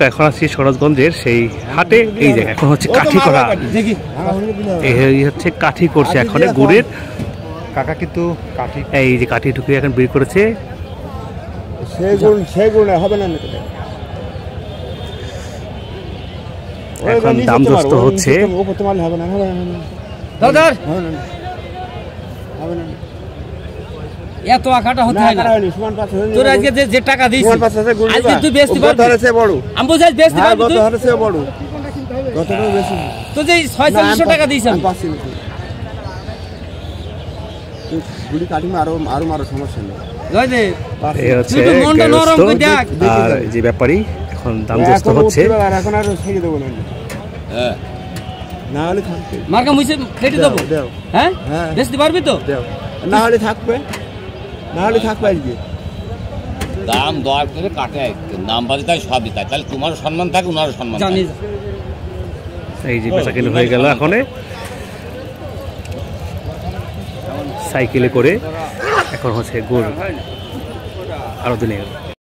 দর্শক এখন আছি সিরাজগঞ্জের সেই হাটে। এই যে এখন হচ্ছে কাঠি করা, এই হচ্ছে কাঠি করছে এখন গুড়ের কাকা, কিন্তু কাঠি এই যে কাঠি ঢুকিয়ে এখন বের করেছে। এখন দাম দস্ত হচ্ছে। এত আঁকাটা হতে হয় না তোর। আজকে যে টাকা দিয়েছিস আজকে তুই বেচতে পারবি, আমি বুঝাই বেচতে পারবি তুই তো। যে 4600 টাকা দিয়েছিস আমি গুড়ি কাটি আরো সমস্যা নেই। এই হচ্ছে আর যে ব্যাপারী এখন দাম দস্ত হচ্ছে। এখন আর ছেড়ে দেবো না, না হলে থাকবে মার্কা মুছে কেটে দেবো। হ্যাঁ বেচতে পারবি তো, না হলে থাকবে, না হলে থাকবে। আজকে দাম দর করে কাটে নাম বাজে তাই সবই তাই, তাহলে তোমারও সম্মান থাকে ওনারও সম্মান জানি। এই যে বেচা কিনে হয়ে গেল। এখন সাইকেলে করে এখন হচ্ছে গুড় আরো দিনে